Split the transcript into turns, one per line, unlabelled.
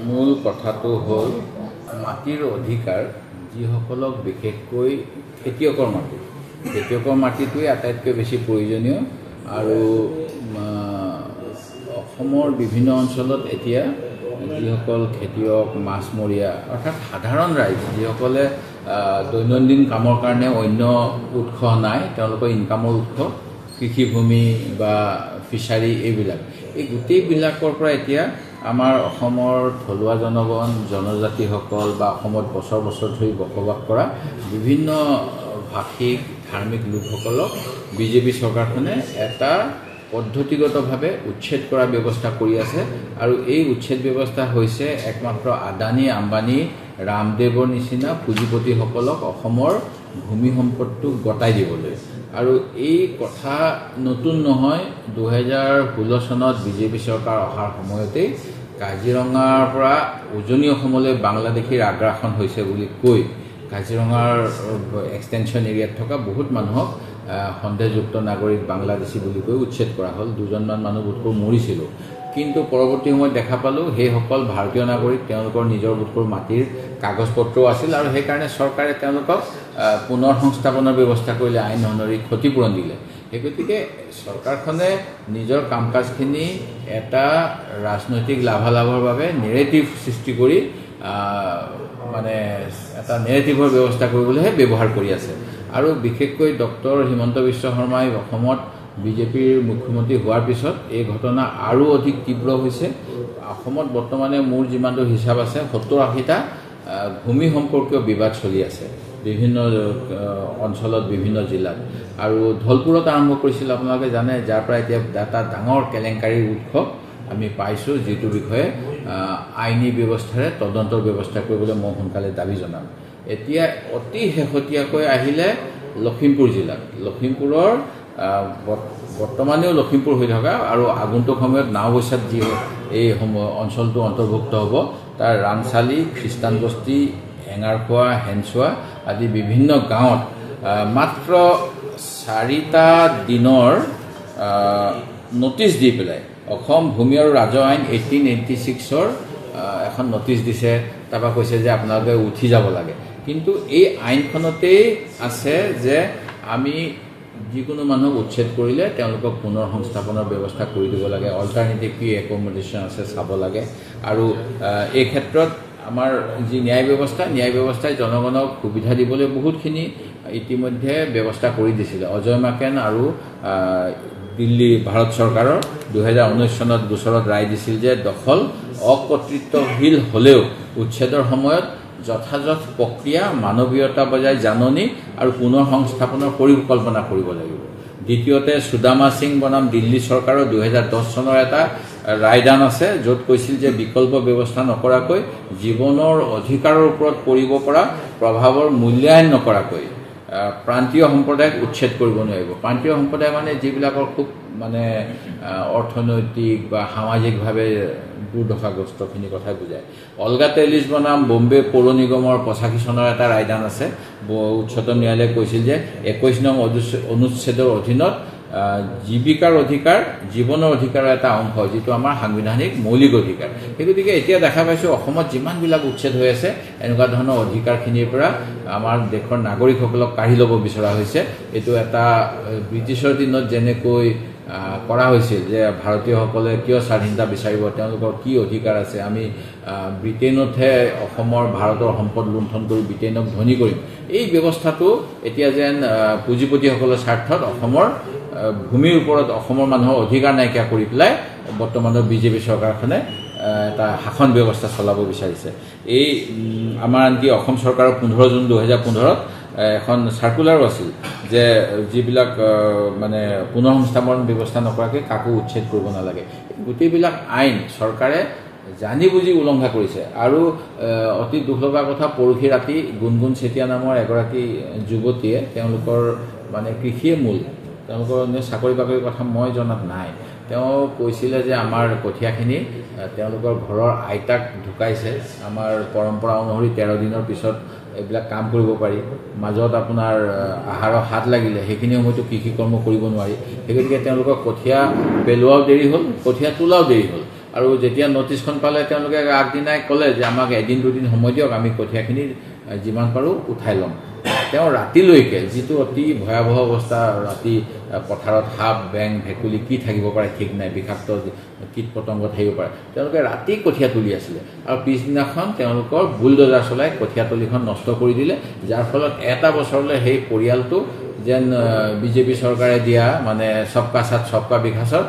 মূল কথাটো হ'ল মাটিৰ অধিকাৰ যিসকলক বিশেষকৈ খেতিয়কৰ মাটিটোৱে আটাইতকৈ বেছি প্ৰয়োজনীয় আৰু অসমৰ বিভিন্ন অঞ্চলত এতিয়া যিসকল খেতিয়ক মাছমৰীয়া অৰ্থাৎ সাধাৰণ ৰাইজ যিসকলে দৈনন্দিন কামৰ কাৰণে অন্য উৎস নাই তেওঁলোকৰ ইনকামৰ উৎস কৃষিভূমি বা ফিচাৰী এইবিলাক এই গোটেইবিলাকৰ পৰা এতিয়া আমাৰ অসমৰ থলুৱা জনগণ জনজাতিসকল বা অসমত বছৰ বছৰ ধৰি বসবাস কৰা বিভিন্ন ভাষিক ধাৰ্মিক লোকসকলক বিজেপি চৰকাৰখনে এটা পদ্ধতিগতভাৱে উচ্ছেদ কৰাৰ ব্যৱস্থা কৰি আছে আৰু এই উচ্ছেদ ব্যৱস্থা হৈছে একমাত্ৰ আদানী আম্বানী ৰামদেৱৰ নিচিনা পুঁজিপতিসকলক অসমৰ ভূমি সম্পদটো গতাই দিবলৈ আৰু এই কথা নতুন নহয় 2016 চনত বিজেপি চৰকাৰ অহাৰ সময়তে কাজিৰঙাৰ পৰা উজনি অসমলৈ বাংলাদেশীৰ আগ্ৰাসন হৈছে বুলি কৈ কাজিৰঙাৰ এক্সটেনশ্যন এৰিয়াত থকা বহুত মানুহক সন্দেহযুক্ত নাগৰিক বাংলাদেশী বুলি কৈ উচ্ছেদ কৰা হ'ল দুজনমান মানুহ বোধকৰো মৰিছিল কিন্তু পৰৱৰ্তী সময়ত দেখা পালোঁ সেইসকল ভাৰতীয় নাগৰিক তেওঁলোকৰ নিজৰ বোধকৰো মাটিৰ কাগজ পত্ৰও আছিল আৰু সেইকাৰণে চৰকাৰে তেওঁলোকক পুনৰ সংস্থাপনৰ ব্যৱস্থা কৰিলে আইন অনুসৰি ক্ষতিপূৰণ দিলে সেই গতিকে চৰকাৰখনে নিজৰ কাম কাজখিনি এটা ৰাজনৈতিক লাভালাভৰ বাবে নেৰেটিভ সৃষ্টি কৰি মানে এটা নেৰেটিভৰ ব্যৱস্থা কৰিবলৈহে ব্যৱহাৰ কৰি আছে আৰু বিশেষকৈ ডক্টৰ হিমন্ত বিশ্ব শৰ্মাই অসমত বিজেপিৰ মুখ্যমন্ত্ৰী হোৱাৰ পিছত এই ঘটনা আৰু অধিক তীব্ৰ হৈছে অসমত বৰ্তমানে মোৰ যিমানটো হিচাপ আছে 70-80টা ভূমি সম্পৰ্কীয় বিবাদ চলি আছে বিভিন্ন অঞ্চলত বিভিন্ন জিলাত আৰু ধলপুৰত আৰম্ভ কৰিছিল আপোনালোকে জানে যাৰ পৰা এতিয়া এটা ডাঙৰ কেলেংকাৰীৰ উৎস আমি পাইছোঁ যিটো বিষয়ে আইনী ব্যৱস্থাৰে তদন্তৰ ব্যৱস্থা কৰিবলৈ মই সোনকালে দাবী জনাম এতিয়া অতি শেহতীয়াকৈ আহিলে লখিমপুৰ জিলাত লখিমপুৰৰ বৰ্তমানেও লখিমপুৰ হৈ থকা আৰু আগন্তুক সময়ত নাওবৈচাত যি এই অঞ্চলটো অন্তৰ্ভুক্ত হ'ব তাৰ ৰামচালি খ্ৰীষ্টান বস্তি এঙাৰখোৱা হেনচোৱা আদি বিভিন্ন গাঁৱত মাত্ৰ 4টা দিনৰ নটিচ দি পেলাই অসম ভূমি আৰু ৰাজহ আইন 1886ৰ এখন নটিচ দিছে তাৰপৰা কৈছে যে আপোনালোকে উঠি যাব লাগে কিন্তু এই আইনখনতেই আছে যে আমি যিকোনো মানুহক উচ্ছেদ কৰিলে তেওঁলোকক পুনৰ সংস্থাপনৰ ব্যৱস্থা কৰি দিব লাগে অল্টাৰনেটিভ কি একমডেশ্যন আছে চাব লাগে আৰু এই ক্ষেত্ৰত আমাৰ যি ন্যায় ব্যৱস্থাই জনগণক সুবিধা দিবলৈ বহুতখিনি ইতিমধ্যে ব্যৱস্থা কৰি দিছিলে অজয় মাকেন আৰু দিল্লী ভাৰত চৰকাৰৰ 2019 চনত গোচৰত ৰায় দিছিল যে দখল অকৰ্তৃত্বশীল হ'লেও উচ্ছেদৰ সময়ত যথাযথ প্ৰক্ৰিয়া মানৱীয়তা বজাই জাননী আৰু পুনৰ সংস্থাপনৰ পৰিকল্পনা কৰিব লাগিব দ্বিতীয়তে সুদামা সিং বনাম দিল্লী চৰকাৰৰ 2010 চনৰ এটা ৰায়দান আছে য'ত কৈছিল যে বিকল্প ব্যৱস্থা নকৰাকৈ জীৱনৰ অধিকাৰৰ ওপৰত পৰিব পৰা প্ৰভাৱৰ মূল্যায়ন নকৰাকৈ প্ৰান্তীয় সম্প্ৰদায়ক উচ্ছেদ কৰিব নোৱাৰিব প্ৰান্তীয় সম্প্ৰদায় মানে যিবিলাকৰ খুব মানে অৰ্থনৈতিক বা সামাজিকভাৱে দুৰ্দশাগ্ৰস্তখিনি কথা বুজায় অলগা তেলিছ বনাম বম্বে পৌৰ নিগমৰ 85 চনৰ এটা ৰায়দান আছে উচ্চতম ন্যায়ালয়ে কৈছিল যে 21 নং অনুচ্ছেদৰ অধীনত জীৱিকাৰ অধিকাৰ জীৱনৰ অধিকাৰৰ এটা অংশ যিটো আমাৰ সাংবিধানিক মৌলিক অধিকাৰ সেই গতিকে এতিয়া দেখা পাইছোঁ অসমত যিমানবিলাক উচ্ছেদ হৈ আছে এনেকুৱা ধৰণৰ অধিকাৰখিনিৰ পৰা আমাৰ দেশৰ নাগৰিকসকলক কাঢ়ি ল'ব বিচৰা হৈছে এইটো এটা ব্ৰিটিছৰ দিনত যেনেকৈ কৰা হৈছিল যে ভাৰতীয়সকলে কিয় স্বাধীনতা বিচাৰিব তেওঁলোকৰ কি অধিকাৰ আছে আমি ব্ৰিটেইনতহে অসমৰ ভাৰতৰ সম্পদ লুণ্ঠন কৰি ব্ৰিটেইনক ধনী কৰিম এই ব্যৱস্থাটো এতিয়া যেন পুঁজিপতিসকলৰ স্বাৰ্থত অসমৰ ভূমিৰ ওপৰত অসমৰ মানুহৰ অধিকাৰ নাইকিয়া কৰি পেলাই বৰ্তমানৰ বিজেপি চৰকাৰখনে এটা শাসন ব্যৱস্থা চলাব বিচাৰিছে এই আমাৰ আনকি অসম চৰকাৰৰ 15 জুন 2015ত এখন সাৰ্কুলাৰো আছিল যে যিবিলাক মানে পুনৰ সংস্থাপন ব্যৱস্থা নকৰাকৈ কাকো উচ্ছেদ কৰিব নালাগে গোটেইবিলাক আইন চৰকাৰে জানি বুজি উলংঘা কৰিছে আৰু অতি দুখ লগা কথা পৰহি ৰাতি গুণগুণ চেতিয়া নামৰ এগৰাকী যুৱতীয়ে তেওঁলোকৰ মানে কৃষিয়ে মূল তেওঁলোকৰ চাকৰি বাকৰিৰ কথা মই জনাত নাই তেওঁ কৈছিলে যে আমাৰ কঠীয়াখিনি তেওঁলোকৰ ঘৰৰ আইতাক ঢুকাইছে আমাৰ পৰম্পৰা অনুসৰি 13 দিনৰ পিছত এইবিলাক কাম কৰিব পাৰি মাজত আপোনাৰ আহাৰৰ হাত লাগিলে সেইখিনি সময়তো কৃষি কৰ্ম কৰিব নোৱাৰি সেই গতিকে তেওঁলোকৰ কঠীয়া পেলোৱাও দেৰি হ'ল কঠীয়া তোলাও দেৰি হ'ল আৰু যেতিয়া নটিছখন পালে তেওঁলোকে আগদিনাই ক'লে যে আমাক এদিন দুদিন সময় দিয়ক, আমি কঠীয়াখিনি যিমান পাৰোঁ উঠাই ল'ম। তেওঁ ৰাতিলৈকে, যিটো অতি ভয়াৱহ অৱস্থা, ৰাতি পথাৰত সাপ বেং ভেকুলী কি থাকিব পাৰে ঠিক নাই, বিষাক্ত কীট পতংগ থাকিব পাৰে, তেওঁলোকে ৰাতি কঠীয়া তুলি আছিলে আৰু পিছদিনাখন তেওঁলোকৰ বুলডজাৰ চলাই কঠীয়াতলিখন নষ্ট কৰি দিলে, যাৰ ফলত এটা বছৰলৈ সেই পৰিয়ালটো যেন বিজেপি চৰকাৰে দিয়া মানে সবকা সাথ সবকা বিকাশৰ